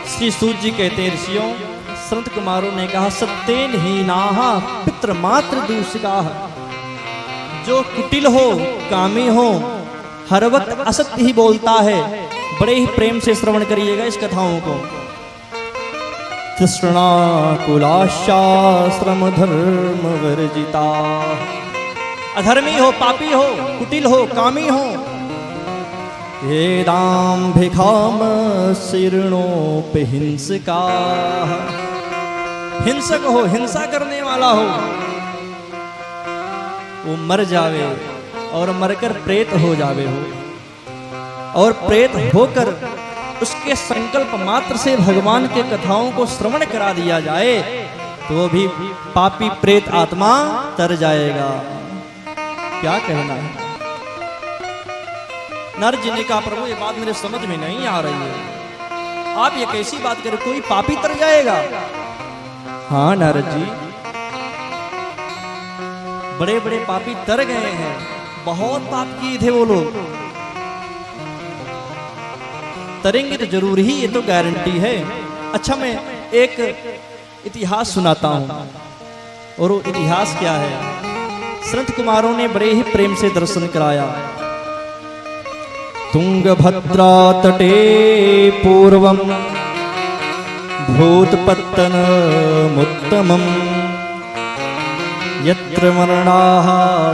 श्री सूत जी कहते हैं, ऋषियों संत कुमारों ने कहा, सत्येन ही नाहा पितृ मात्र दूषिका। जो कुटिल हो, कामी हो, हर वक्त असत्य ही बोलता है, बड़े ही प्रेम से श्रवण करिएगा इस कथाओं को। तृष्णा कुलाश्रम धर्म वर्जिता। अधर्मी हो, पापी हो, कुटिल हो, कामी हो, दाम्भिकाम शीर्णोपि हिंसका। हिंसक हो, हिंसा करने वाला हो, वो मर जावे और मरकर प्रेत हो जावे हो, और प्रेत होकर उसके संकल्प मात्र से भगवान के कथाओं को श्रवण करा दिया जाए तो वो भी पापी प्रेत आत्मा तर जाएगा। क्या कहना है? नारद जी ने कहा, प्रभु ये बात मेरे समझ में नहीं आ रही है, आप ये कैसी बात करें, कोई पापी तर जाएगा? हाँ नारद जी, बड़े बड़े पापी तर गए हैं, बहुत पाप किए थे वो लोग, तरेंगे तो जरूर ही, ये तो गारंटी है। अच्छा, मैं एक इतिहास सुनाता हूं, और वो इतिहास क्या है? संत कुमारों ने बड़े ही प्रेम से दर्शन कराया। तुंगभद्रा तटे पूर्वम भूतपत्तनमुत्तमम् यत्र वर्णाः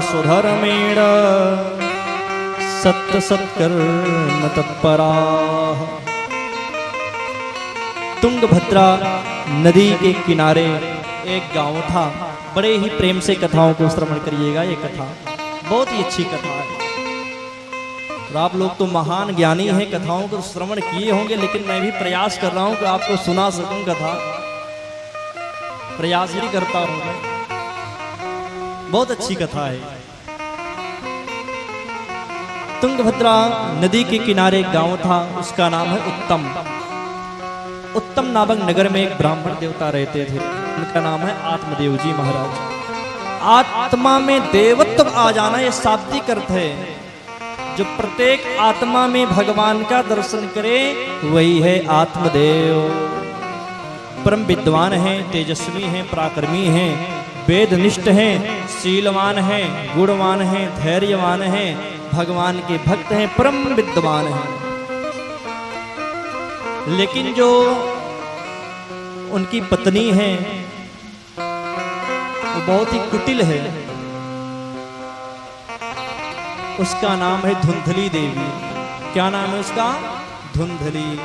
सुधर्मेण सत्सत्कर्म तत्पराः। तुंगभद्रा नदी के किनारे एक गांव था। बड़े ही प्रेम से कथाओं को श्रवण करिएगा, ये कथा बहुत ही अच्छी कथा है। और आप लोग तो महान ज्ञानी हैं, कथाओं को श्रवण किए होंगे, लेकिन मैं भी प्रयास कर रहा हूं कि आपको सुना सकूं कथा, प्रयास भी करता हूं मैं। बहुत अच्छी कथा है। तुंगभद्रा नदी के किनारे एक गांव था, उसका नाम है उत्तम। उत्तम नामक नगर में एक ब्राह्मण देवता रहते थे, उनका नाम है आत्मदेव जी महाराज। आत्मा में देवत्व आ जाना ये शाब्दिक अर्थ है। जो प्रत्येक आत्मा में भगवान का दर्शन करे वही है आत्मदेव। परम विद्वान हैं, तेजस्वी हैं, पराक्रमी हैं, वेदनिष्ठ हैं, शीलवान हैं, गुणवान हैं, धैर्यवान हैं, भगवान के भक्त हैं, परम विद्वान हैं। लेकिन जो उनकी पत्नी है वो बहुत ही कुटिल है। उसका नाम है धुंधली देवी। क्या नाम है उसका? धुंधली।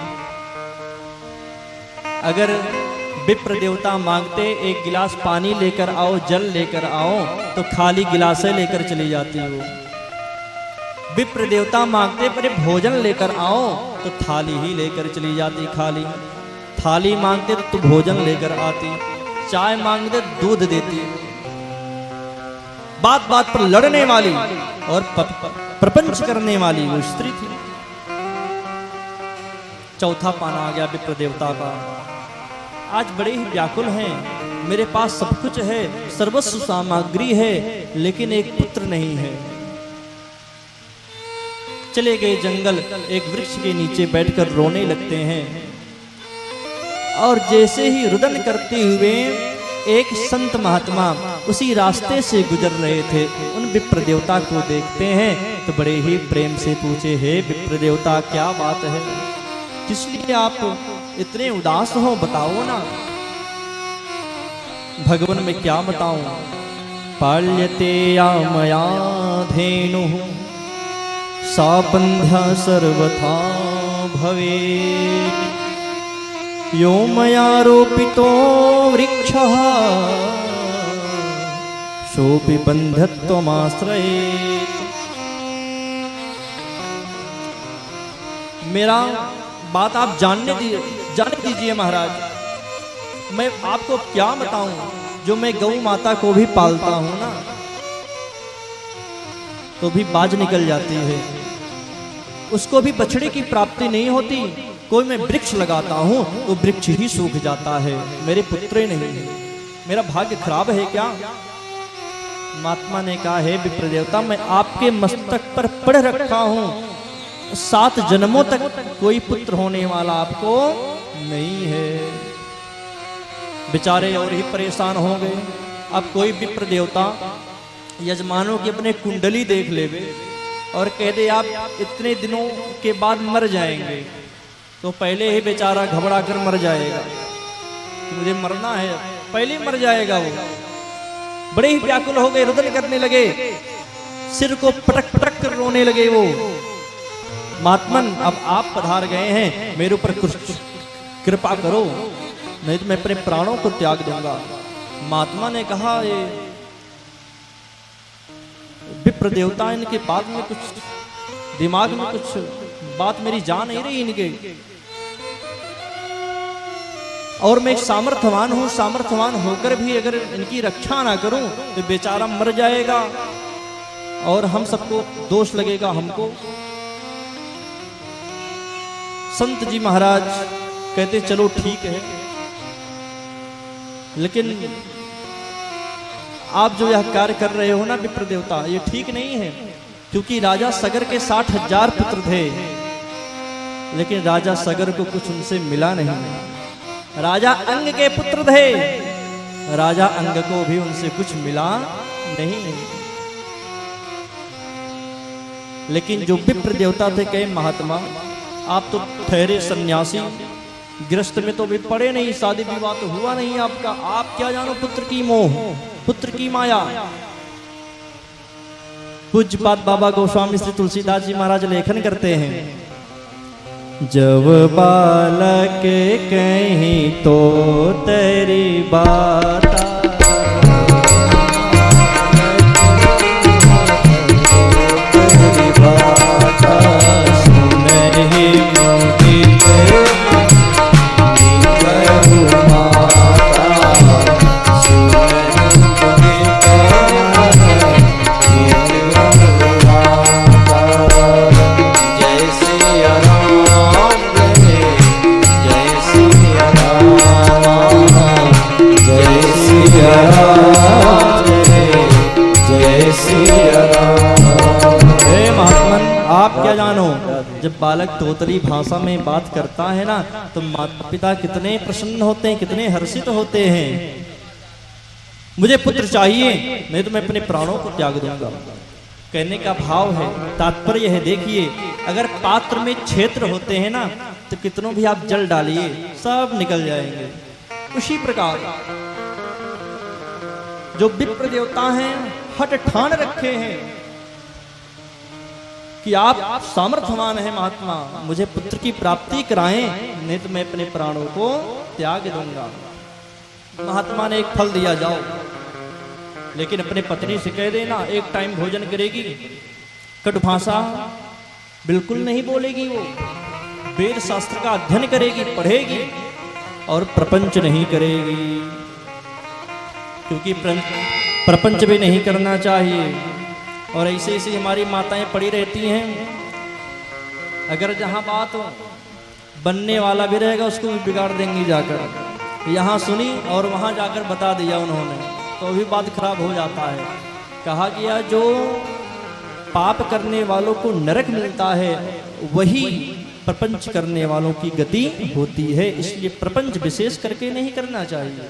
अगर विप्र देवता मांगते एक गिलास पानी लेकर आओ, जल लेकर आओ, तो खाली गिलासें लेकर चली जाती वो। विप्र देवता मांगते पर भोजन लेकर आओ तो थाली ही लेकर चली जाती खाली। थाली मांगते तो भोजन लेकर आती। चाय मांगते दूध देती। बात बात पर लड़ने वाली और प्रपंच करने वाली वो स्त्री थी। चौथा पाना आ गया विप्र देवता का। आज बड़े ही व्याकुल हैं, मेरे पास सब कुछ है, सर्वस्व सामग्री है, लेकिन एक पुत्र नहीं है। चले गए जंगल, एक वृक्ष के नीचे बैठकर रोने लगते हैं। और जैसे ही रुदन करते हुए एक संत महात्मा उसी रास्ते से गुजर रहे थे, उन विप्र देवता को देखते हैं तो बड़े ही प्रेम से पूछे, हे विप्र देवता क्या बात है, किस लिए आप इतने उदास हो, बताओ ना। भगवान में क्या बताऊं? पाल्यते या मया धेनु सा पंध्या सर्वथा भवेत् यो मया रोपितो वृक्षः सोऽपि बन्धत्वमाश्रयेत्। मेरा बात आप जाने दीजिए महाराज। मैं आपको क्या बताऊं, जो मैं गौ माता को भी पालता हूं ना, तो भी बाज निकल जाती है, उसको भी बछड़े की प्राप्ति नहीं होती। कोई मैं वृक्ष लगाता हूं वो वृक्ष ही सूख जाता है, मेरे पुत्र नहीं है। मेरा भाग्य खराब है क्या? महात्मा ने कहा, हे विप्र देवता, मैं आपके मस्तक पर पढ़ रखा हूं, 7 जन्मों तक कोई पुत्र होने वाला आपको नहीं है। बेचारे और ही परेशान हो गए। अब कोई विप्र देवता यजमानों की अपने कुंडली देख लेवे और कह दे आप इतने दिनों के बाद मर जाएंगे, तो पहले ही बेचारा घबरा कर मर जाएगा। मुझे मरना है, पहले मर जाएगा। वो बड़े ही व्याकुल हो गए, रुदन करने लगे, सिर को पटक पटक कर रोने लगे। वो महात्मन अब आप पधार गए हैं, मेरे ऊपर कुछ कृपा करो, नहीं तो मैं अपने प्राणों को त्याग दूंगा। महात्मा ने कहा ये विप्र देवता, इनके बात में कुछ दिमाग में कुछ बात मेरी जा नहीं रही इनके, और मैं एक सामर्थ्यवान हूं, सामर्थ्यवान होकर भी अगर इनकी रक्षा ना करूं तो बेचारा मर जाएगा और हम सबको दोष लगेगा हमको। संत जी महाराज कहते चलो ठीक है, लेकिन आप जो यह कार्य कर रहे हो ना विप्र देवता, ये ठीक नहीं है। क्योंकि राजा सगर के 60,000 पुत्र थे, लेकिन राजा सगर को कुछ उनसे मिला नहीं। राजा अंग के पुत्र थे, राजा अंग को भी उनसे कुछ मिला नहीं। लेकिन जो विप्र देवता थे कहे महात्मा आप तो ठहरे सन्यासी, गृहस्थ में तो भी पड़े नहीं, शादी विवाह तो हुआ नहीं आपका, आप क्या जानो पुत्र की मोह, पुत्र की माया। पूज्यपाद बाबा गोस्वामी श्री तुलसीदास जी महाराज लेखन करते हैं, जब बालक कहीं तो तेरी बात क्या जानो। जब बालक तोतली भाषा में बात करता है ना तो माता पिता कितने प्रसन्न होते हैं, कितने हर्षित होते हैं। मुझे पुत्र चाहिए, नहीं तो मैं अपने प्राणों को त्याग दूंगा। कहने का भाव है, तात्पर्य है, देखिए अगर पात्र में क्षेत्र होते हैं ना तो कितनों भी आप जल डालिए सब निकल जाएंगे। उसी प्रकार जो विप्र देवता हैं हट ठान रखे हैं कि आप सामर्थ्यवान हैं महात्मा, मुझे पुत्र की प्राप्ति कराएं, नहीं तो मैं अपने प्राणों को त्याग दूंगा। महात्मा ने एक फल दिया, जाओ, लेकिन अपने पत्नी से कह देना एक टाइम भोजन करेगी। कटु भाषा बिल्कुल नहीं बोलेगी, वो वेद शास्त्र का अध्ययन करेगी, पढ़ेगी और प्रपंच नहीं करेगी, क्योंकि प्रपंच भी नहीं करना चाहिए। और ऐसे ऐसे हमारी माताएं पड़ी रहती हैं, अगर जहां बात बनने वाला भी रहेगा उसको भी बिगाड़ देंगी जाकर। यहाँ सुनी और वहां जाकर बता दिया उन्होंने, तो भी बात खराब हो जाता है। कहा गया जो पाप करने वालों को नरक मिलता है वही प्रपंच करने वालों की गति होती है। इसलिए प्रपंच विशेष करके नहीं करना चाहिए,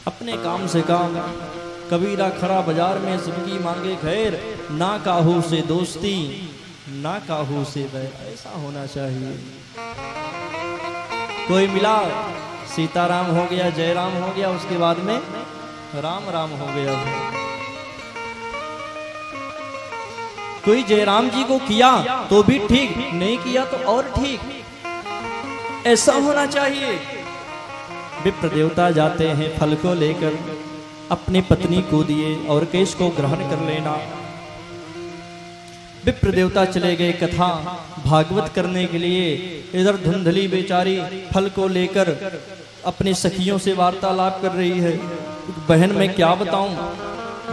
अपने काम से काम। कबीरा खरा बाजार में सबकी मांगे खैर, ना काहू से दोस्ती ना काहू से बैर, ऐसा होना चाहिए। कोई मिला सीताराम हो गया, जयराम हो गया, उसके बाद में राम राम हो गया। कोई जयराम जी को किया तो भी ठीक, नहीं किया तो और ठीक, ऐसा होना चाहिए। विप्र देवता जाते हैं फल को लेकर, अपनी पत्नी को दिए और केश को ग्रहण कर लेना। विप्र देवता चले गए कथा भागवत करने के लिए। इधर धुंधली बेचारी फल को लेकर अपनी सखियों से वार्तालाप कर रही है। बहन मैं क्या बताऊं,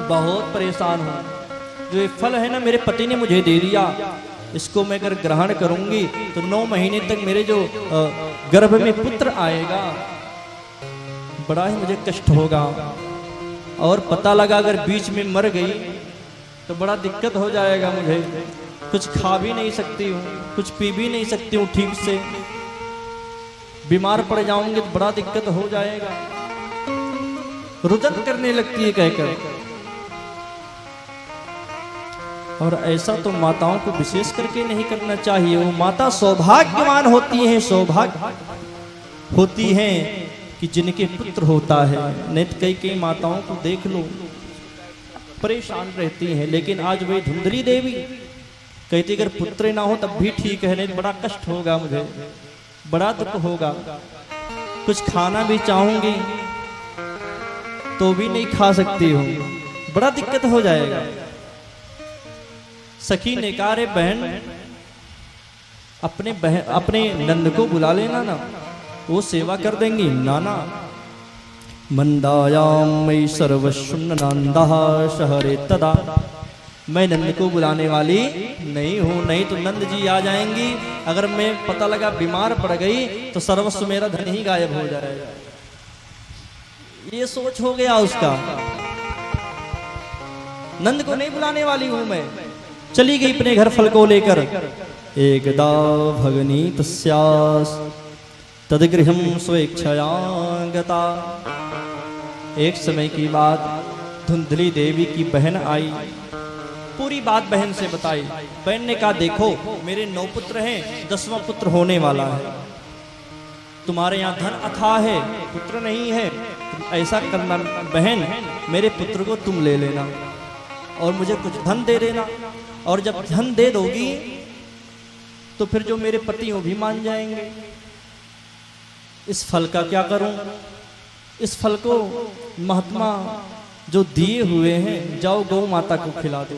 बहुत परेशान हूं। जो ये फल है ना मेरे पति ने मुझे दे दिया, इसको मैं अगर ग्रहण करूंगी तो 9 महीने तक मेरे जो गर्भ में पुत्र आएगा, बड़ा ही मुझे कष्ट होगा। और पता लगा अगर बीच में मर गई तो बड़ा दिक्कत हो जाएगा मुझे। कुछ खा भी नहीं सकती हूँ, कुछ पी भी नहीं सकती हूँ ठीक से। बीमार पड़ जाऊंगे तो बड़ा दिक्कत हो जाएगा। रुदन करने लगती है कहकर। और ऐसा तो माताओं को विशेष करके नहीं करना चाहिए। वो माता सौभाग्यवान होती हैं, सौभाग्य होती हैं कि जिनके पुत्र होता है। नहीं तो कई माताओं को देख लो परेशान रहती हैं। लेकिन आज वही धुंधली देवी कहती अगर पुत्र ना हो तब भी ठीक है, नहीं तो बड़ा कष्ट होगा, मुझे बड़ा दुख होगा। कुछ खाना भी चाहूंगी तो भी नहीं खा सकती हूँ, बड़ा दिक्कत हो जाएगा। सखी ने कहा रे बहन अपने नंद को बुला लेना ना, वो सेवा कर देंगी। नाना मंदायाम मई सर्वशुन्न नंदा शहरे तदा, मैं नंद को बुलाने वाली नहीं हूं, नहीं तो नंद जी आ जाएंगी। अगर मैं पता लगा बीमार पड़ गई तो सर्वस्व मेरा धन ही गायब हो जाएगा। ये सोच हो गया उसका। नंद को नहीं बुलाने वाली हूं मैं। चली गई अपने घर फल को लेकर। एकदा भगनी तस्यास तदगृहं स्वेच्छया गता। एक समय की बात, धुंधली देवी की बहन आई, पूरी बात बहन से बताई। बहन ने कहा देखो मेरे 9 पुत्र हैं, 10वां पुत्र होने वाला है। तुम्हारे यहाँ धन अथाह है, पुत्र नहीं है, ऐसा करना बहन, मेरे पुत्र को तुम ले लेना और मुझे कुछ धन दे देना। और जब धन दे दोगी तो फिर जो मेरे पति वो भी मान जाएंगे। इस फल का क्या करूं? इस फल को महात्मा जो दिए हुए हैं जाओ गौ माता को खिला दो।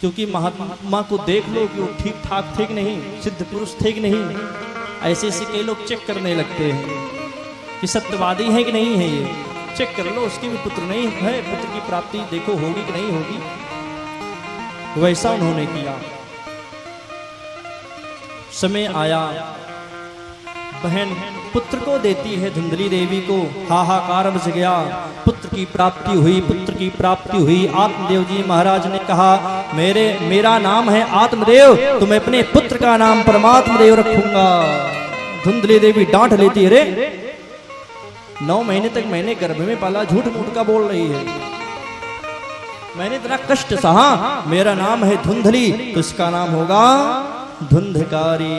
क्योंकि महात्मा को देख लो कि वो ठीक ठाक थे कि नहीं, सिद्ध पुरुष थे कि नहीं। ऐसे ऐसे कई लोग चेक करने लगते हैं कि सत्यवादी है कि नहीं है। ये चेक कर लो, उसके भी पुत्र नहीं है, पुत्र की प्राप्ति देखो होगी कि नहीं होगी। वैसा उन्होंने किया। समय आया, बहन पुत्र को देती है धुंधली देवी को। हाहाकार मच गया, पुत्र की प्राप्ति हुई, पुत्र की प्राप्ति हुई। आत्मदेव जी महाराज ने कहा मेरा नाम है आत्मदेव, तो मैं अपने पुत्र का नाम परमात्मदेव रखूंगा। धुंधली देवी डांट लेती है, रे 9 महीने तक मैंने गर्भ में पाला, झूठ मूठ का बोल रही है, मैंने इतना कष्ट सहा, मेरा नाम है धुंधली तो इसका नाम होगा धुंधकारी।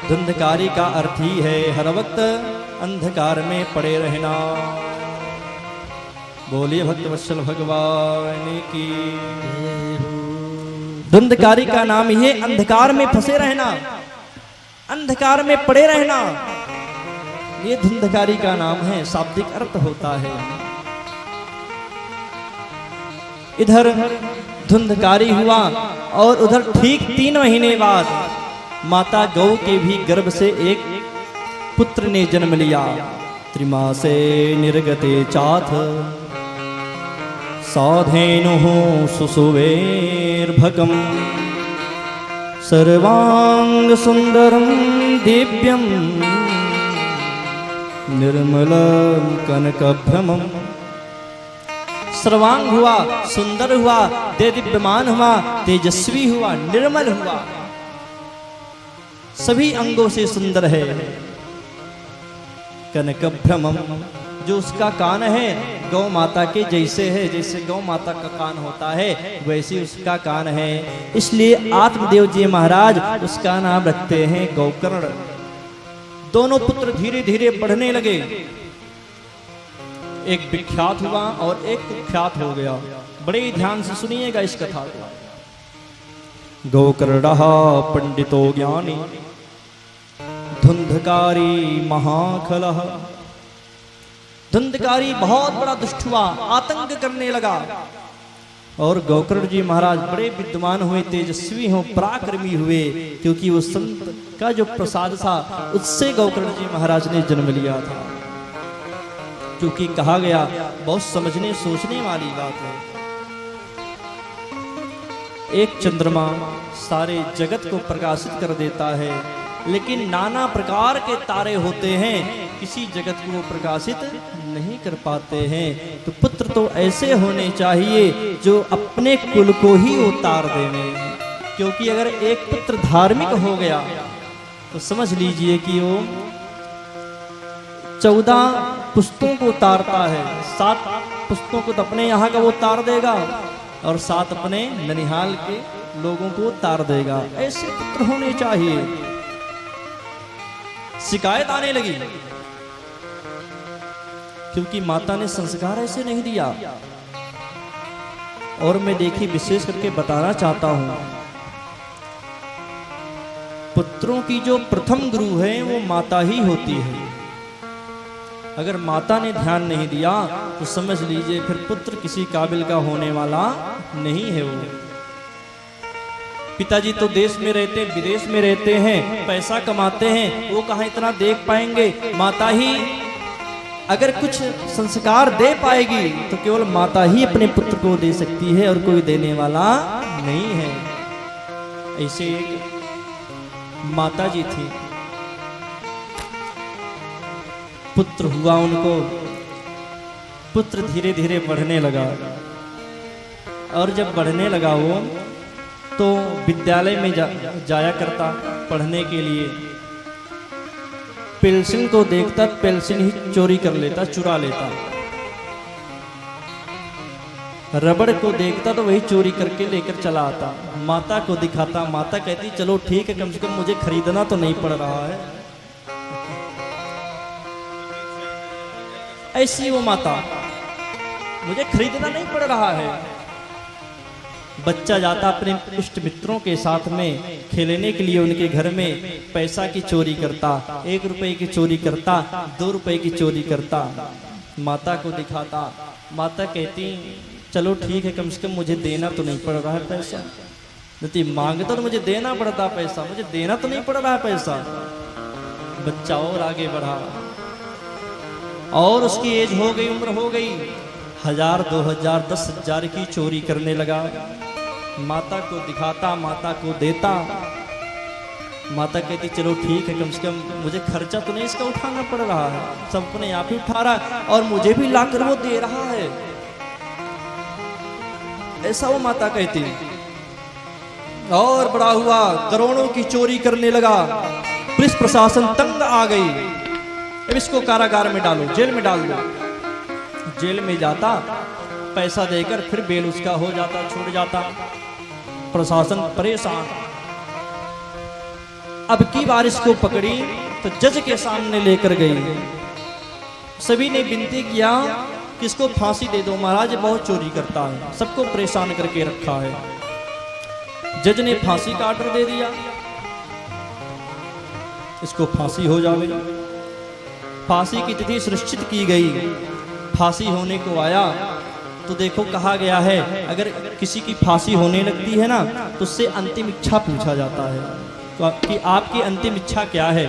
धुंधकारी का अर्थ ही है हर वक्त अंधकार में पड़े रहना। बोलिए भक्त वत्सल भगवान की। धुंधकारी का नाम ही है अंधकार में फंसे रहना, अंधकार में पड़े रहना। ये धुंधकारी का नाम है, शाब्दिक अर्थ होता है। इधर धुंधकारी हुआ और उधर ठीक 3 महीने बाद माता गौ के भी गर्भ से एक पुत्र ने जन्म लिया। त्रिमासे निर्गते चाथ साधेनुः सुसुवेर्भकम् सर्वांग सुंदरम दिव्यम निर्मलम कनकभ्रमम्। सर्वांग हुआ, सुंदर हुआ, दे दिव्यमान हुआ, तेजस्वी हुआ, निर्मल हुआ, सभी अंगों से सुंदर है। कनकभ्रमम, जो उसका कान है गौ माता के जैसे है, जैसे गौ माता का कान होता है वैसे उसका कान है। इसलिए आत्मदेव जी महाराज उसका नाम रखते हैं गौकर्ण। दोनों पुत्र धीरे धीरे बढ़ने लगे। एक विख्यात हुआ और एक कुख्यात हो गया। बड़े ध्यान से सुनिएगा इस कथा को। गौकर्णः पंडितो ज्ञानी धुंधकारी महाखलः। धुंधकारी बहुत बड़ा दुष्ट हुआ, आतंक करने लगा। और गौकर्ण जी महाराज बड़े विद्वान हुए, तेजस्वी हो, पराक्रमी हुए, क्योंकि वो संत का जो प्रसाद था उससे गौकर्ण जी महाराज ने जन्म लिया था। क्योंकि कहा गया बहुत समझने सोचने वाली बात है। एक चंद्रमा सारे जगत को प्रकाशित कर देता है, लेकिन नाना प्रकार के तारे होते हैं, किसी जगत को प्रकाशित नहीं कर पाते हैं। तो पुत्र तो ऐसे होने चाहिए जो अपने कुल को ही उतार देने। क्योंकि अगर एक पुत्र धार्मिक हो गया तो समझ लीजिए कि वो 14 पुस्तों को उतारता है। 7 पुस्तों को तो अपने यहाँ का वो उतार देगा और 7 अपने ननिहाल के लोगों को उतार देगा। ऐसे पुत्र होने चाहिए। शिकायत आने लगी क्योंकि माता ने संस्कार ऐसे नहीं दिया। और मैं देखिए विशेष करके बताना चाहता हूं, पुत्रों की जो प्रथम गुरु है वो माता ही होती है। अगर माता ने ध्यान नहीं दिया तो समझ लीजिए फिर पुत्र किसी काबिल का होने वाला नहीं है। वो पिताजी तो देश में रहते, विदेश में रहते हैं, पैसा कमाते हैं, वो कहाँ इतना देख पाएंगे। माता ही अगर कुछ संस्कार दे पाएगी तो केवल माता ही अपने पुत्र को दे सकती है और कोई देने वाला नहीं है। ऐसे एक माता जी थी, पुत्र हुआ उनको। पुत्र धीरे धीरे बढ़ने लगा और जब बढ़ने लगा वो तो विद्यालय में जाया करता पढ़ने के लिए। पेंसिल को देखता, पेंसिल ही चोरी कर लेता, चुरा लेता। रबड़ को देखता तो वही चोरी करके लेकर चला आता। माता को दिखाता, माता कहती चलो ठीक है, कम से कम मुझे खरीदना तो नहीं पड़ रहा है। ऐसी वो माता, मुझे खरीदना नहीं पड़ रहा है। बच्चा जाता अपने इष्ट मित्रों के साथ में खेलने के लिए, उनके घर में पैसा की चोरी करता, 1 रुपए की चोरी करता, 2 रुपए की चोरी करता, माता को दिखाता। माता कहती चलो ठीक है, कम से कम मुझे देना तो नहीं पड़ रहा है पैसा। नहीं मांगता तो मुझे देना पड़ता पैसा, मुझे देना तो नहीं पड़ रहा है पैसा। बच्चा और आगे बढ़ा और उसकी एज हो गई, उम्र हो गई, 1000, 2000, 10,000 की चोरी करने लगा। माता को दिखाता, माता को देता। माता कहती चलो ठीक है, कम से कम मुझे खर्चा तो नहीं इसका उठाना पड़ रहा है, सब अपने आप ही उठा रहा है और मुझे भी लाकर वो दे रहा है। ऐसा वो माता कहती। और बड़ा हुआ, करोड़ों की चोरी करने लगा। पुलिस प्रशासन तंग आ गई, अब इसको कारागार में डालो, जेल में डाल दो। जेल में जाता, पैसा देकर फिर बेल उसका हो जाता, छूट जाता। प्रशासन परेशान। अब की बार इसको पकड़ी तो जज के सामने लेकर गई। सभी ने विनती किया कि इसको फांसी दे दो महाराज, बहुत चोरी करता है, सबको परेशान करके रखा है। जज ने फांसी का ऑर्डर दे दिया, इसको फांसी हो जावे। फांसी की तिथि सुनिश्चित की गई। फांसी होने को आया तो देखो कहा गया है अगर किसी की फांसी होने लगती है ना तो उससे अंतिम इच्छा पूछा जाता है तो कि आपकी अंतिम इच्छा क्या है।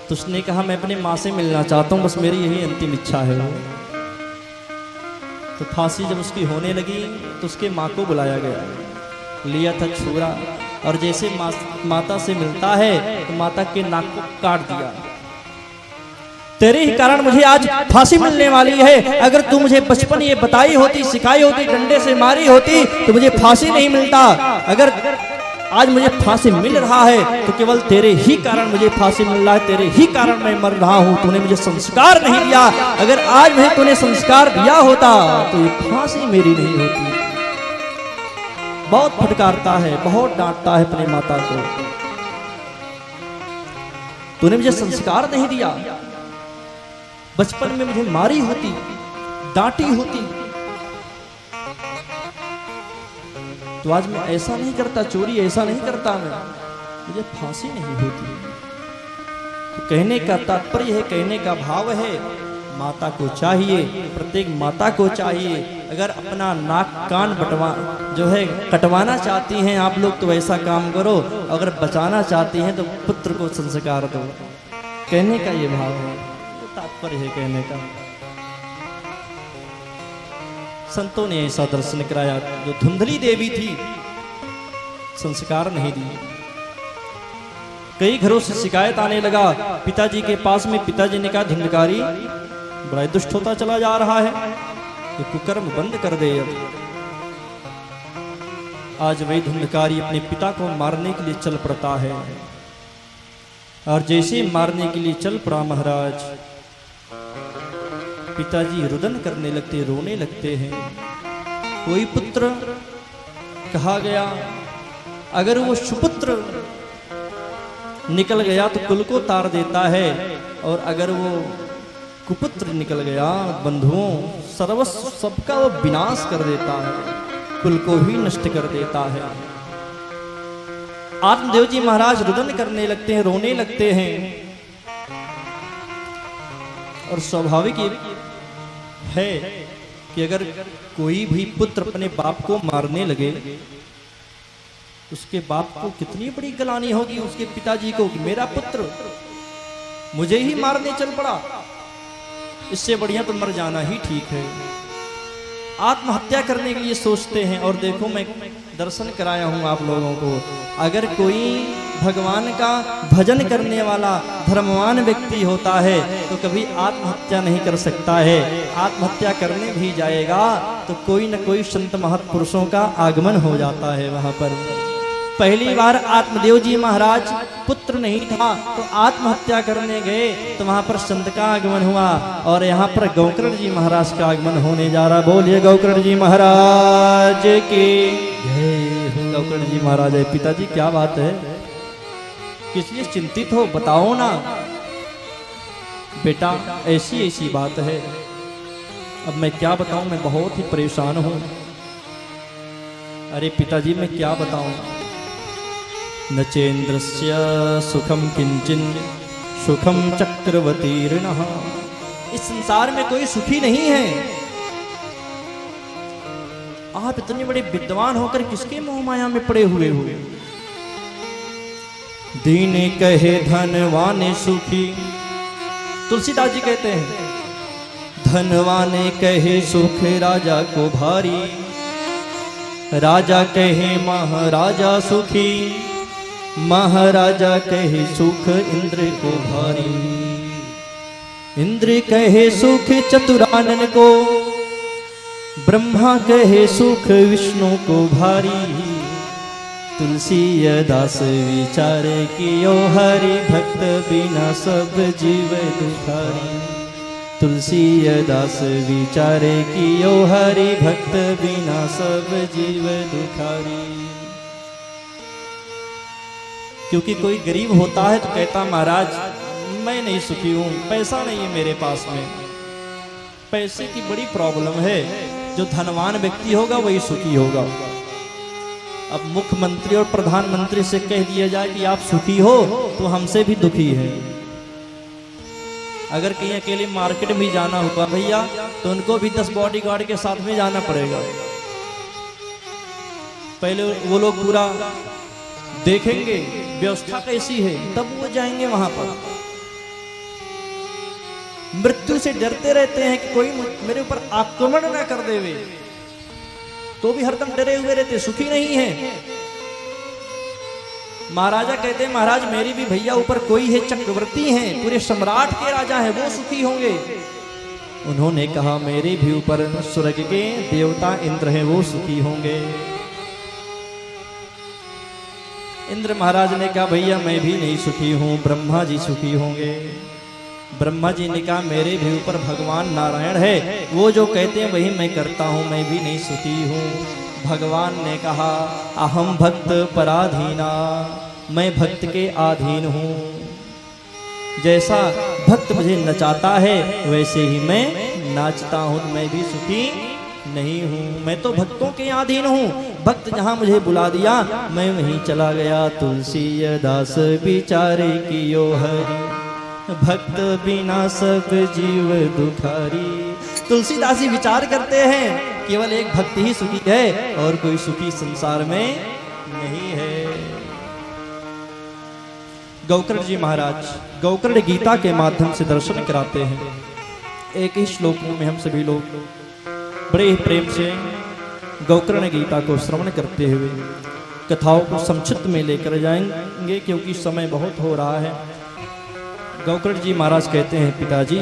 तो उसने कहा मैं अपने माँ से मिलना चाहता हूँ, बस मेरी यही अंतिम इच्छा है। तो फांसी जब उसकी होने लगी तो उसके माँ को बुलाया गया, लिया था छुरा और जैसे माता से मिलता है तो माता के नाक को काट दिया। तेरे ही कारण मुझे आज फांसी मिलने वाली है, अगर तू मुझे बचपन ये बताई होती, सिखाई होती, डंडे से मारी होती तो मुझे फांसी नहीं मिलता। अगर आज मुझे फांसी मिल रहा है तो केवल तेरे ही कारण मुझे फांसी मिल रहा है, तेरे ही कारण मैं मर रहा हूं। तूने मुझे संस्कार नहीं दिया, अगर आज मुझे तूने संस्कार दिया होता तो ये फांसी मेरी नहीं होती। बहुत फटकारता है, बहुत डांटता है अपने माता को, तूने मुझे संस्कार नहीं दिया, बचपन में मुझे मारी होती, डांटी होती तो आज मैं ऐसा नहीं करता, चोरी ऐसा नहीं करता, मैं मुझे फांसी नहीं होती। तो कहने का तात्पर्य है, कहने का भाव है माता को चाहिए, प्रत्येक माता को चाहिए अगर अपना नाक कान जो है कटवाना चाहती हैं आप लोग तो ऐसा काम करो, अगर बचाना चाहती हैं तो पुत्र को संस्कार दो। कहने का ये भाव है, तात्पर्य है कहने का। संतों ने ऐसा दर्शन कराया। जो धुंधली देवी थी संस्कार नहीं दी। कई घरों से शिकायत आने लगा पिताजी के पास में। पिताजी ने कहा धुंधकारी बड़ा दुष्ट होता चला जा रहा है, ये कुकर्म बंद कर दे। अब आज वही धुंधकारी अपने पिता को मारने के लिए चल पड़ता है। और जैसे मारने के लिए चल पड़ा महाराज, पिताजी रुदन करने लगते, रोने लगते हैं। कोई पुत्र कहा गया, अगर वो सुपुत्र निकल गया तो कुल को तार देता है, और अगर वो कुपुत्र निकल गया बंधुओं सर्वस्व सबका वो विनाश कर देता है, कुल को भी नष्ट कर देता है। आत्मदेव जी महाराज रुदन करने लगते हैं, रोने लगते हैं। और स्वाभाविक है कि अगर कोई भी पुत्र अपने बाप को मारने लगे, उसके बाप को कितनी बड़ी गलानी होगी उसके पिताजी को कि मेरा पुत्र मुझे ही मारने चल पड़ा, इससे बढ़िया तो मर जाना ही ठीक है। आत्महत्या करने के लिए सोचते हैं। और देखो, मैं दर्शन कराया हूं आप लोगों को, अगर कोई भगवान का भजन करने वाला धर्मवान व्यक्ति होता है तो कभी आत्महत्या नहीं कर सकता है। आत्महत्या करने भी जाएगा तो कोई न कोई संत महापुरुषों का आगमन हो जाता है वहां पर। पहली बार आत्मदेव जी महाराज पुत्र नहीं था तो आत्महत्या करने गए, तो वहां पर संत का आगमन हुआ। और यहाँ पर गौकर्ण जी महाराज का आगमन होने जा रहा। बोलिए गौकर्ण जी महाराज की जय। गौकर्ण जी महाराज है। पिताजी क्या बात है, किस लिए चिंतित हो, बताओ ना। बेटा ऐसी ऐसी बात है। अब मैं क्या बताऊं, मैं बहुत ही परेशान हूं। अरे पिताजी मैं क्या बताऊं, न चेन्द्रस्य सुखम किंचिन सुखम चक्रवर्तीर्णः। इस संसार में कोई सुखी नहीं है। आप इतने बड़े विद्वान होकर किसके मोह माया में पड़े हुए हो। दीन कहे धनवान सुखी, तुलसीदास जी कहते हैं धनवान कहे सुख राजा को भारी, राजा कहे महाराजा सुखी, महाराजा कहे सुख इंद्र को भारी। इंद्र कहे सुख चतुरानन को, ब्रह्मा कहे सुख विष्णु को भारी। तुलसी दास विचार कियो हरि भक्त बिना सब जीव दुखारी। तुलसी दास विचार कियो हरि भक्त बिना सब जीव दुखारी। क्योंकि कोई गरीब होता है तो कहता महाराज मैं नहीं सुखी हूं, पैसा नहीं है मेरे पास में, पैसे की बड़ी प्रॉब्लम है। जो धनवान व्यक्ति होगा वही सुखी होगा। अब मुख्यमंत्री और प्रधानमंत्री से कह दिया जाए कि आप सुखी हो तो हमसे भी दुखी है। अगर कहीं अकेले मार्केट में जाना होगा भैया तो उनको भी 10 बॉडीगार्ड के साथ में जाना पड़ेगा। पहले वो लोग पूरा देखेंगे व्यवस्था कैसी है, तब वो जाएंगे वहां पर। मृत्यु से डरते रहते हैं कि कोई मेरे ऊपर आक्रमण ना कर देवे, तो भी हरदम डरे हुए रहते, सुखी नहीं है। महाराजा कहते हैं महाराज मेरी भी भैया ऊपर कोई है, चक्रवर्ती हैं, पूरे सम्राट के राजा हैं, वो सुखी होंगे। उन्होंने कहा मेरे भी ऊपर स्वर्ग के देवता इंद्र हैं, वो सुखी होंगे। इंद्र महाराज ने कहा भैया मैं भी नहीं सुखी हूं, ब्रह्मा जी सुखी होंगे। ब्रह्मा जी ने कहा मेरे भी ऊपर भगवान नारायण है, वो जो कहते हैं वही मैं करता हूं, मैं भी नहीं सुखी हूं। भगवान ने कहा अहम भक्त पराधीना, मैं भक्त के अधीन हूं। जैसा भक्त मुझे नचाता है वैसे ही मैं नाचता हूं, मैं भी सुखी नहीं हूं। मैं तो भक्तों के अधीन हूं, भक्त जहां मुझे बुला दिया मैं वहीं चला गया। तुलसी दास विचारे कियो हरि, भक्त बिना सब जीव दुखारी। तुलसीदास जी विचार करते हैं केवल एक भक्त ही सुखी है और कोई सुखी संसार में नहीं है। गौकर्ण जी महाराज गौकर्ण गीता के माध्यम से दर्शन कराते हैं। एक ही श्लोक में हम सभी लोग बड़े प्रेम से गौकर्ण गीता को श्रवण करते हुए कथाओं को संक्षिप्त में लेकर जाएंगे, क्योंकि समय बहुत हो रहा है। गौकर्ण जी महाराज कहते हैं पिताजी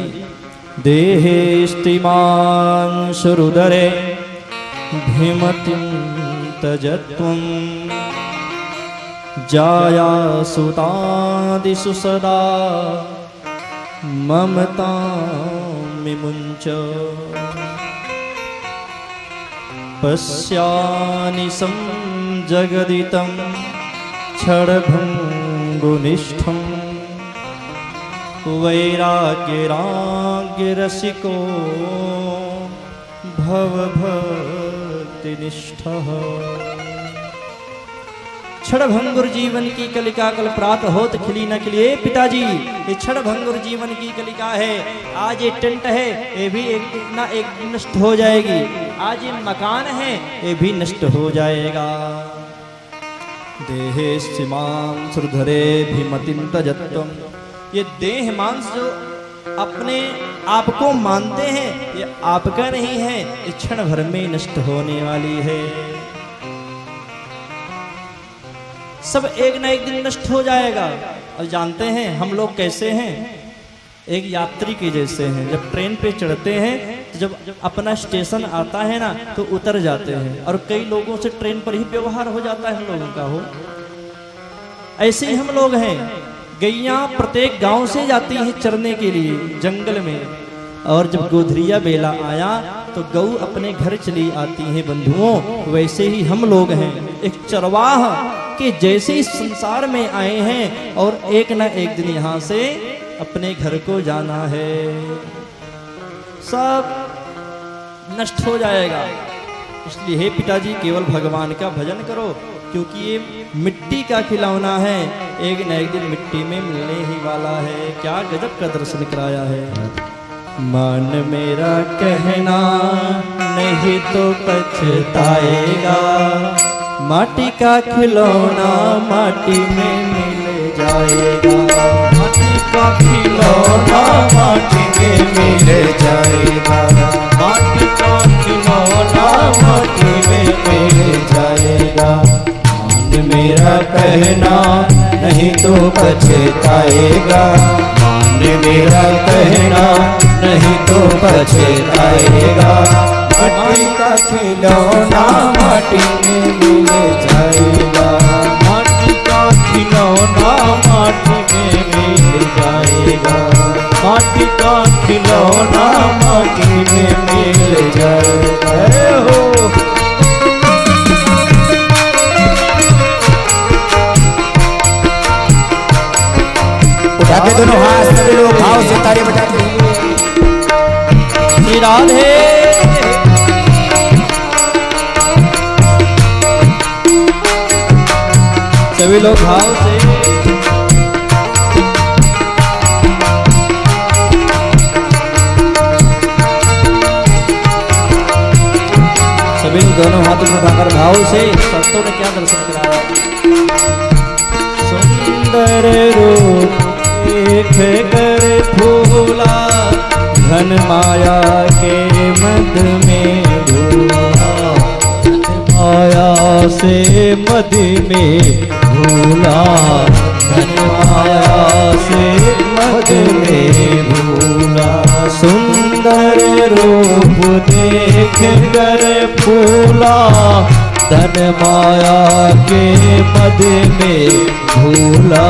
देहे स्तिमान सुरुदरे भीमतिम तजत्वं जाया सुतादिषु सदा ममता मिमुञ्च पश्यानिशं जगदितं क्षणभङ्गुनिष्ठं वैराग्यराग्यरसिको भवभक्तिनिष्ठः। क्षणभंगुर जीवन की कलिका कल प्रात होत खिली न खिलिए। पिताजी, ये क्षणभंगुर जीवन की कलिका है। आज ये टेंट है, ये भी एक ना एक नष्ट हो जाएगी। आज ये मकान है, ये भी नष्ट हो जाएगा। देहे सीमां सुरधरे भीमतिं तजत्वं, ये देह मांस जो अपने आप को मानते हैं, ये आपका नहीं है, ये क्षण भर में नष्ट होने वाली है। सब एक ना एक दिन नष्ट हो जाएगा। और जानते हैं हम लोग कैसे हैं? एक यात्री के जैसे हैं। जब ट्रेन पे चढ़ते हैं तो जब अपना स्टेशन आता है ना तो उतर जाते हैं। और कई लोगों से ट्रेन पर ही व्यवहार हो जाता है हम लोगों का। हो ऐसे ही हम लोग हैं। गैया प्रत्येक गांव से जाती हैं चरने के लिए जंगल में, और जब गोधरिया बेला आया तो गऊ अपने घर चली आती हैं। बंधुओं, वैसे ही हम लोग हैं। एक चरवाह के जैसे ही संसार में आए हैं और एक ना एक दिन यहाँ से अपने घर को जाना है। सब नष्ट हो जाएगा। इसलिए हे पिताजी, केवल भगवान का भजन करो, क्योंकि ये मिट्टी का खिलौना है, एक न एक दिन मिट्टी में मिलने ही वाला है। क्या गजब का दर्शन कराया है। मन मेरा कहना नहीं तो पछताएगा, माटी का खिलौना माटी में मिल जाएगा। माटी का खिलौना माटी में मिल जाएगा। माटी का खिलौना माटी में मिल जाएगा। मान मेरा कहना नहीं तो पछताएगा। मान मेरा कहना नहीं तो पछताएगा। माटी का खिलौना माटी में मिल जाएगा। माटी का खिलौना माटी में मिल जाएगा। माटी का खिलौना माटी में मिल जाएगा। हो उठा के दोनों हाथ सभी लोग भाव से ताली बजाते हैं। श्री राधे सभी लोग भाव से। सभी दोनों हाथों में उठाकर भाव से। संतों ने क्या दर्शन कराया। सुंदर रूप देख कर फूला, धन माया के मद में भूला। माया से मद में भूला। धन माया से मद में भूला। सुंदर रूप देख कर फूला, धन माया के मद में भूला।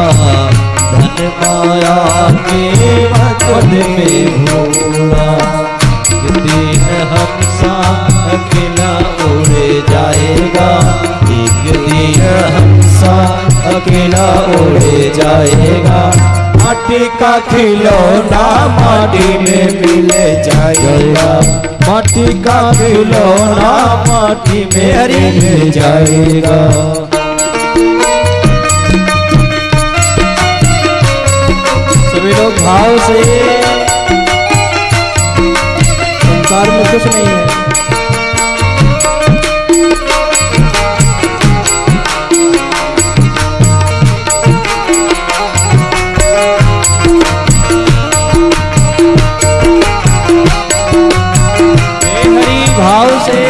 धन माया के मद में भूला। एक दिन हंसा अकेला उड़ जाएगा। एक दिन हंसा अकेला उड़ जाएगा। माटी का खिलौना माटी में मिल जाएगा। माटी का खिलौना माटी में मिल जाएगा। सभी लोग भाव से। संसार में कुछ नहीं है। हरि भाव से।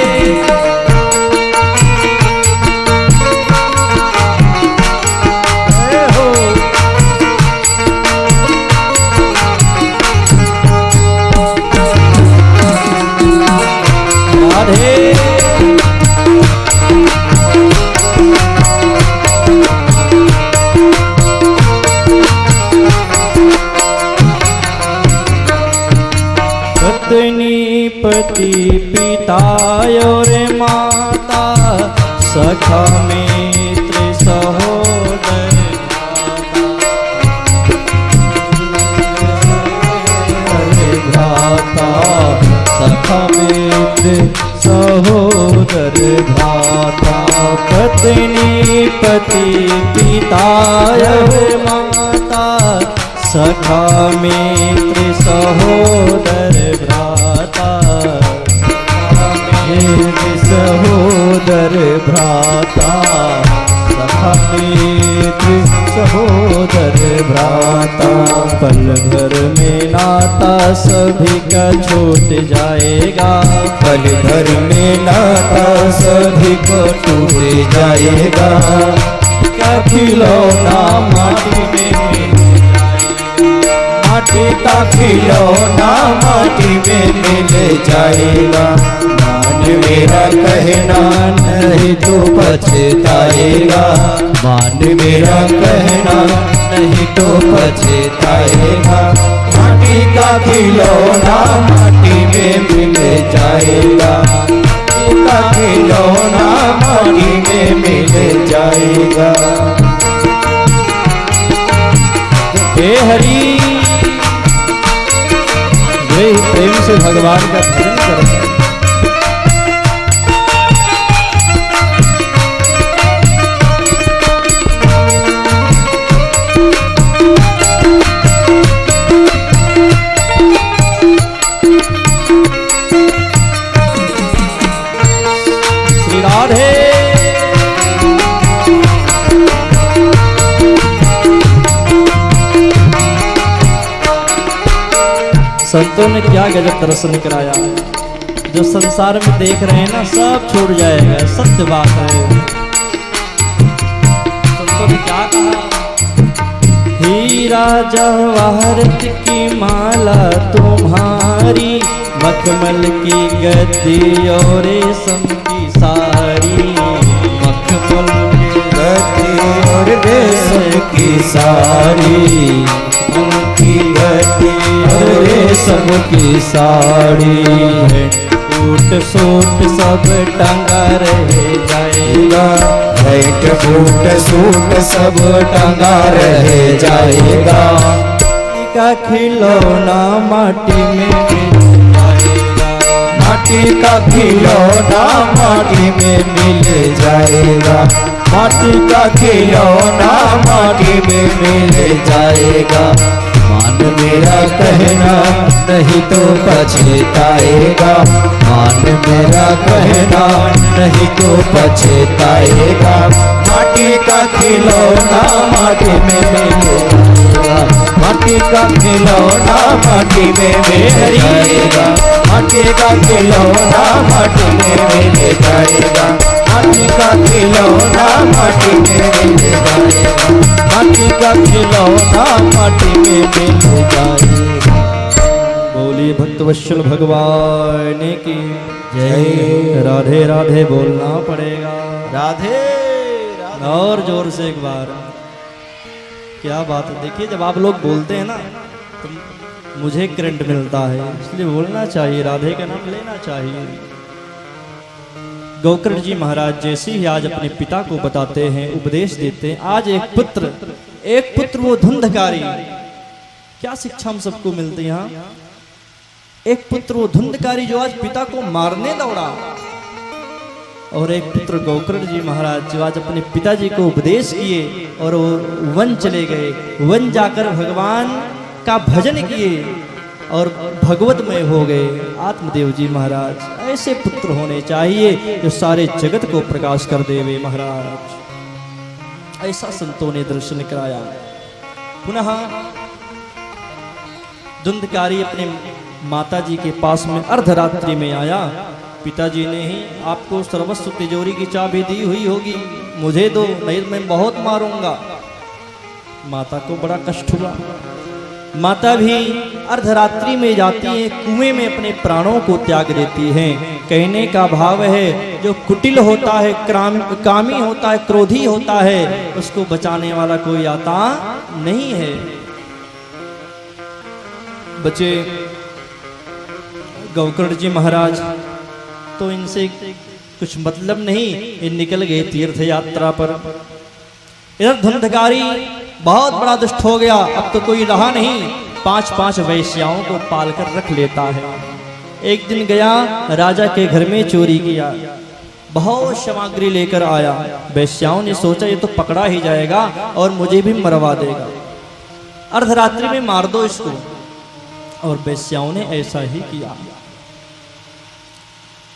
सखा मित्र सहोदर भ्राता, सखा मित्र सहोदर भ्राता, पत्नी पति पिताय माता, सखा मित्र सहोदर भ्राता, सहोदर भ्राता, सखा मित्र सहोदर भ्राता, पल भर में नाता सभी का छूट जाएगा, पल भर में नाता सभी को टूट जाएगा, क्या खिलौना माटी में मिल जाएगा, माटी का खिलौना माटी में मिल जाएगा, मान मेरा कहना नहीं तो पछताएगा, मान मेरा कहना नहीं तो पछताएगा, माटी का खिलौना माटी में मिल जाएगा, माटी का खिलौना माटी में मिल जाएगा। हे हरि, वे प्रेम से भगवान का भजन करें। श्री राधे संतों ने क्या गजब दर्शन कराया। जो संसार में देख रहे हैं ना, सब छूट जाएगा, सत्य बात है। संतों ने क्या कहा? हीरा जवाहरत की माला तुम्हारी, मखमल की गद्दी और रेशम की साड़ी, मखमल की गद्दी और रेशम की साड़ी, उनकी गद्दी और रेशम की साड़ी, टूट सूट सब टंगा रह जाएगा, भेंट फूट सूट सब टंगा रह जाएगा, का खिलौना माटी में मिल जाएगा, माटी का खिलौना माटी में मिल जाएगा, माटी का खिलौना माटी में मिल जाएगा, मान मेरा कहना नहीं तो पछताएगा, मान मेरा कहना नहीं तो पछताएगा, माटी का खिलौना माटी में मिल जाएगा, माटी का खिलौना माटी में मिल जाएगा, माटी का खिलौना माटी में मिल जाएगा, माटी का खिलौना माटी में मिल जाएगा, माटी का खिलौना माटी में मिल जाएगा। बोलिए भक्तवत्सल भगवान की जय। राधे राधे बोलना पड़ेगा, राधे और जोर से एक बार। क्या बात है, देखिए जब आप लोग बोलते हैं ना तो मुझे करंट मिलता है, इसलिए बोलना चाहिए, राधे का नाम लेना चाहिए। गोकर्ण जी महाराज जैसे ही आज अपने पिता को बताते हैं, उपदेश देते हैं। आज एक पुत्र वो धुंधकारी, क्या शिक्षा हम सबको मिलती है यहाँ। एक पुत्र वो धुंधकारी जो आज पिता को मारने दौड़ा, और एक पुत्र गोकर्ण जी महाराज जो आज अपने पिताजी को उपदेश किए और वो वन चले गए, वन जाकर भगवान का भजन किए और भगवतमय हो गए। आत्मदेव जी महाराज ऐसे पुत्र होने चाहिए जो सारे जगत को प्रकाश कर देवे महाराज। ऐसा संतों ने दर्शन कराया। पुनः धुंधकारी अपने माताजी के पास में अर्धरात्रि में आया। पिताजी ने ही आपको सर्वस्व तिजोरी की चाबी दी हुई होगी, मुझे दो नहीं मैं बहुत मारूंगा। माता को बड़ा कष्ट हुआ। माता भी अर्धरात्रि में जाती है, कुएं में अपने प्राणों को त्याग देती है। कहने का भाव है जो कुटिल होता है, कामी होता है, क्रोधी होता है, उसको बचाने वाला कोई आता नहीं है। बचे गोकर्ण जी महाराज तो इनसे कुछ मतलब नहीं, ये निकल गए तीर्थ यात्रा पर। इधर धुंधकारी बहुत बड़ा दुष्ट हो गया, अब तो कोई रहा नहीं, 5-5 वेश्याओं को पाल कर रख लेता है। एक दिन गया राजा के घर में चोरी किया, बहुत सामग्री लेकर आया। वेश्याओं ने सोचा ये तो पकड़ा ही जाएगा और मुझे भी मरवा देगा, अर्धरात्रि में मार दो इसको। और वेश्याओं ने ऐसा ही किया।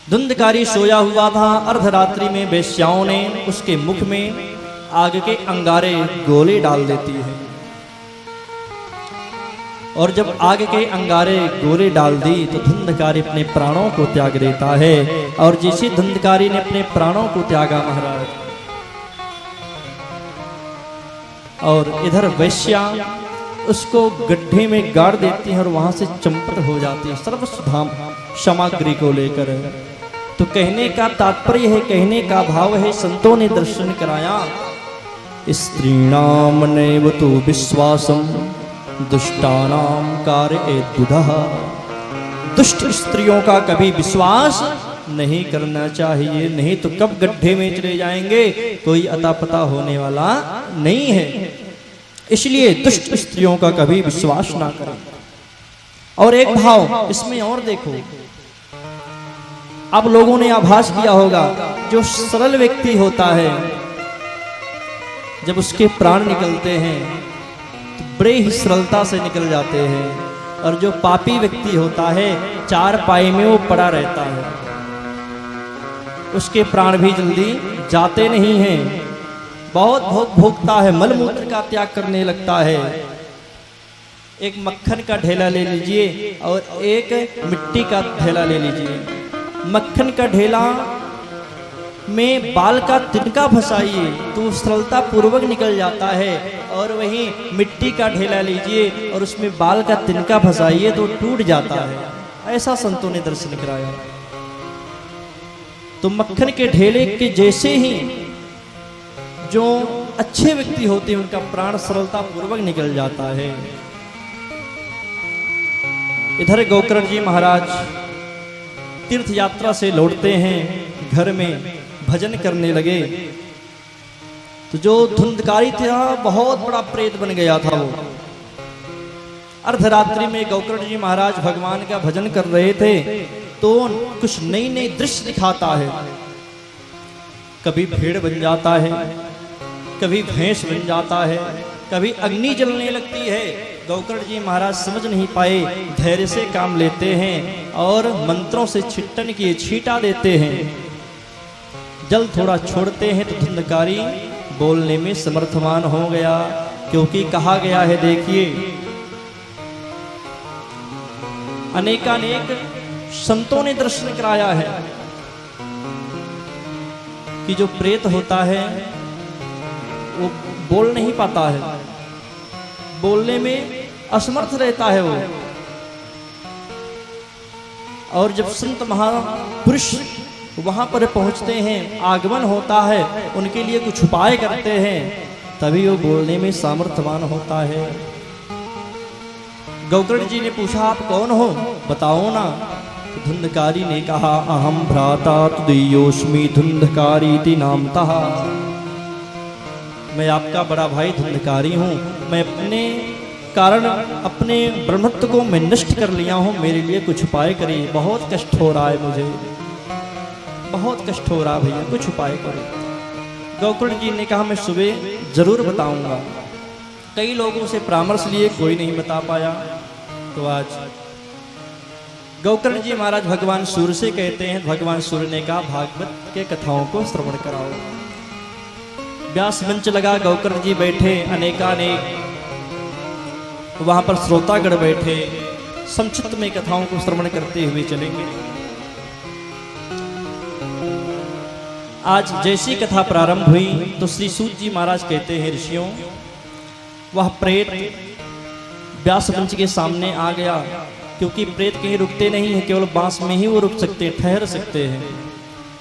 धुंधकारी सोया हुआ था, अर्धरात्रि में वेश्याओं ने उसके मुख में आग के अंगारे गोले डाल देती है। और जब आग के अंगारे गोले डाल दी तो धुंधकारी अपने प्राणों को त्याग देता है। और जिसे धुंधकारी ने अपने प्राणों को त्यागा महाराज, और इधर वेश्या उसको गड्ढे में गाड़ देती है और वहां से चंपत हो जाती है सर्वसुधाम सामग्री को लेकर। तो कहने का तात्पर्य है, कहने का भाव है, संतों ने दर्शन कराया, स्त्रीणाम नैव तु विश्वासम दुष्टानाम कारयेद्बुधः। दुष्ट स्त्रियों का कभी विश्वास नहीं करना चाहिए, नहीं तो कब गड्ढे में चले जाएंगे कोई अता पता होने वाला नहीं है। इसलिए दुष्ट स्त्रियों का कभी विश्वास ना करें। और एक भाव इसमें और देखो, अब लोगों ने आभास किया होगा, जो सरल व्यक्ति होता है जब उसके प्राण निकलते हैं तो बड़े ही सरलता से निकल जाते हैं, और जो पापी व्यक्ति होता है चारपाई में वो पड़ा रहता है, उसके प्राण भी जल्दी जाते नहीं हैं। बहुत भोग भोगता है, मलमूत्र का त्याग करने लगता है। एक मक्खन का ढेला ले लीजिए और एक मिट्टी का ढेला ले लीजिए। मक्खन का ढेला में बाल का तिनका फंसाइए तो सरलता पूर्वक निकल जाता है, और वहीं मिट्टी का ढेला लीजिए और उसमें बाल का तिनका फंसाइए तो टूट जाता है। ऐसा संतों ने दर्शन कराया। तो मक्खन के ढेले के जैसे ही जो अच्छे व्यक्ति होते हैं उनका प्राण सरलता पूर्वक निकल जाता है। इधर गोकर्ण जी महाराज तीर्थ यात्रा से लौटते हैं, घर में भजन करने लगे। तो जो धुंधकारी था बहुत बड़ा प्रेत बन गया था। वो अर्धरात्रि में गोकर्ण जी महाराज भगवान का भजन कर रहे थे तो कुछ नई नई दृश्य दिखाता है। कभी भेड़ बन जाता है, कभी भैंस बन जाता है, कभी अग्नि जलने लगती है। गोकर्ण जी महाराज समझ नहीं पाए, धैर्य से काम लेते हैं और मंत्रों से छिट्टन किए छींटा देते हैं। जल थोड़ा छोड़ते हैं तो धुंधकारी बोलने में समर्थवान हो गया, क्योंकि कहा गया है, देखिए अनेकानेक संतों ने दर्शन कराया है कि जो प्रेत होता है वो बोल नहीं पाता है, बोलने में असमर्थ रहता है वो। और जब संत महापुरुष वहां पर पहुंचते हैं, आगमन होता है, उनके लिए कुछ उपाय करते हैं, तभी वो बोलने में सामर्थ्यवान होता है। गोकर्ण जी ने पूछा, आप कौन हो, बताओ ना। तो धुंधकारी ने कहा, अहम भ्राता तुदीयोस्मि धुंधकारीति नामतः। मैं आपका बड़ा भाई धुंधकारी हूँ, मैं अपने कारण अपने ब्रह्मत्व को मैं नष्ट कर लिया हूँ, मेरे लिए कुछ उपाय करिए, बहुत कष्ट हो रहा है मुझे, बहुत कष्ट हो रहा भैया, कुछ उपाय करो। गोकर्ण जी ने कहा, मैं सुबह जरूर बताऊंगा। कई लोगों से परामर्श लिए, कोई नहीं बता पाया। तो आज गोकर्ण जी महाराज भगवान सूर्य से कहते हैं, भगवान सूर्य ने कहा, भागवत के कथाओं को श्रवण कराओ। व्यास मंच लगा, गोकर्ण जी बैठे, अनेकानेक वहां पर श्रोतागण बैठे, संक्षिप्त में कथाओं को श्रवण करते हुए चलेंगे। आज जैसी कथा प्रारंभ हुई तो श्री सूत जी महाराज कहते हैं, ऋषियों, वह प्रेत व्यास मंच के सामने आ गया, क्योंकि प्रेत कहीं रुकते नहीं है, केवल बांस में ही वो रुक सकते हैं, ठहर सकते हैं।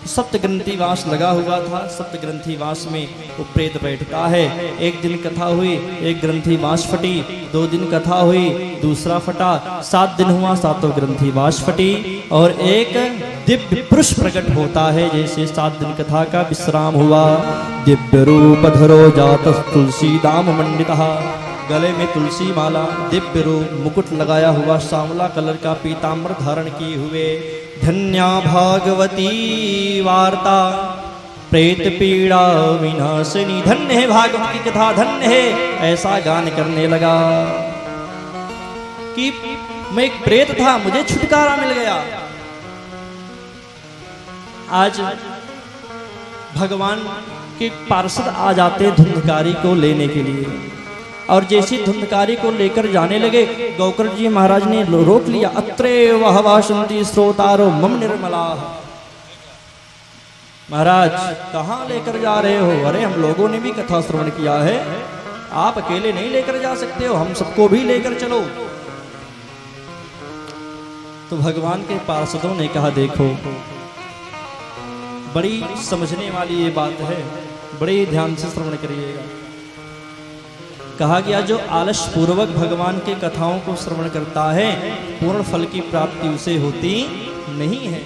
सप्त ग्रंथि वास लगा हुआ था, सप्त ग्रंथि वास में वो प्रेत बैठता है। एक दिन कथा हुई, एक ग्रंथि वास फटी, 2 दिन कथा हुई, दूसरा फटा, 7 दिन हुआ, 7 ग्रंथि वास फटी, और एक दिव्य पुरुष प्रकट होता है। जैसे 7 दिन कथा का विश्राम हुआ, दिव्य रूप धरो जात तुलसी दाम मंडितः, गले में तुलसी माला, दिव्य रूप मुकुट लगाया हुआ, सांवला कलर का पीताम्बर धारण किए हुए, धन्या भागवती वार्ता प्रेत पीड़ा विनाशिनी, धन्य है भागवत की कथा, धन्य है, ऐसा गान करने लगा कि मैं एक प्रेत था, मुझे छुटकारा मिल गया। आज भगवान के पार्षद आ जाते धुंधकारी को लेने के लिए, और जैसे धुंधकारी को लेकर जाने लगे, गौकर्ण जी महाराज ने रोक लिया। अत्रे वह वासंती श्रोतारो मम निर्मला, महाराज कहाँ लेकर जा रहे हो? अरे हम लोगों ने भी कथा श्रवण किया है, आप अकेले नहीं लेकर जा सकते हो, हम सबको भी लेकर चलो। तो भगवान के पार्षदों ने कहा, देखो बड़ी समझने वाली ये बात है, बड़े ध्यान से श्रवण करिएगा। कहा गया जो आलस पूर्वक भगवान के कथाओं को श्रवण करता है, पूर्ण फल की प्राप्ति उसे होती नहीं है।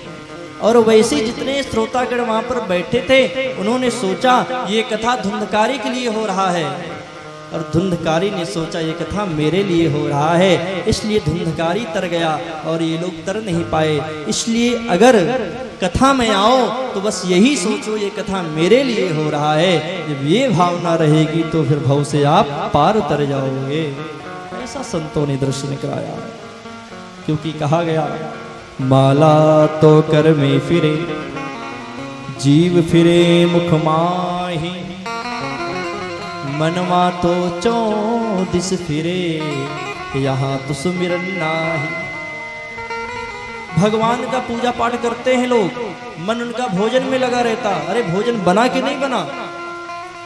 और वैसे जितने श्रोतागण वहां पर बैठे थे, उन्होंने सोचा ये कथा धुंधकारी के लिए हो रहा है, और धुंधकारी ने सोचा ये कथा मेरे लिए हो रहा है, इसलिए धुंधकारी तर गया और ये लोग तर नहीं पाए। इसलिए अगर कथा में आओ तो बस यही सोचो ये कथा मेरे लिए हो रहा है, जब ये भावना रहेगी तो फिर भव से आप पार उतर जाओगे। ऐसा संतों ने दर्शन कराया, क्योंकि कहा गया माला तो कर में फिरे जीव फिरे मुख माही, मनवा तो चौदिस फिरे यहाँ तो सुमिरन नाही। भगवान का पूजा पाठ करते हैं लोग, मन उनका भोजन में लगा रहता। अरे भोजन बना कि नहीं बना,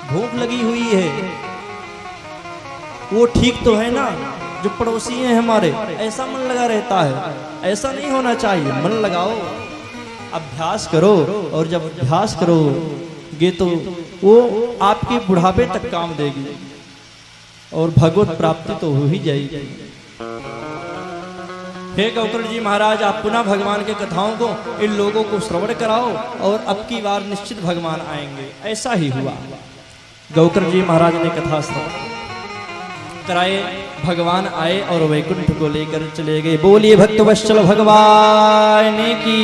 भूख लगी हुई है, वो ठीक तो है ना, जो पड़ोसी हैं हमारे, ऐसा मन लगा रहता है। ऐसा नहीं होना चाहिए, मन लगाओ, अभ्यास करो, और जब अभ्यास करोगे तो वो आपके बुढ़ापे तक काम देगी और भगवत प्राप्ति तो हो ही जाएगी। हे गौकर्ण जी महाराज, आप पुनः भगवान के कथाओं को इन लोगों को श्रवण कराओ और अब की बार निश्चित भगवान आएंगे। ऐसा ही हुआ, गौकर्ण जी महाराज ने कथा श्रवण कराए, भगवान आए और वैकुंठ को लेकर चले गए। बोलिए भक्त वत्सल भगवान की।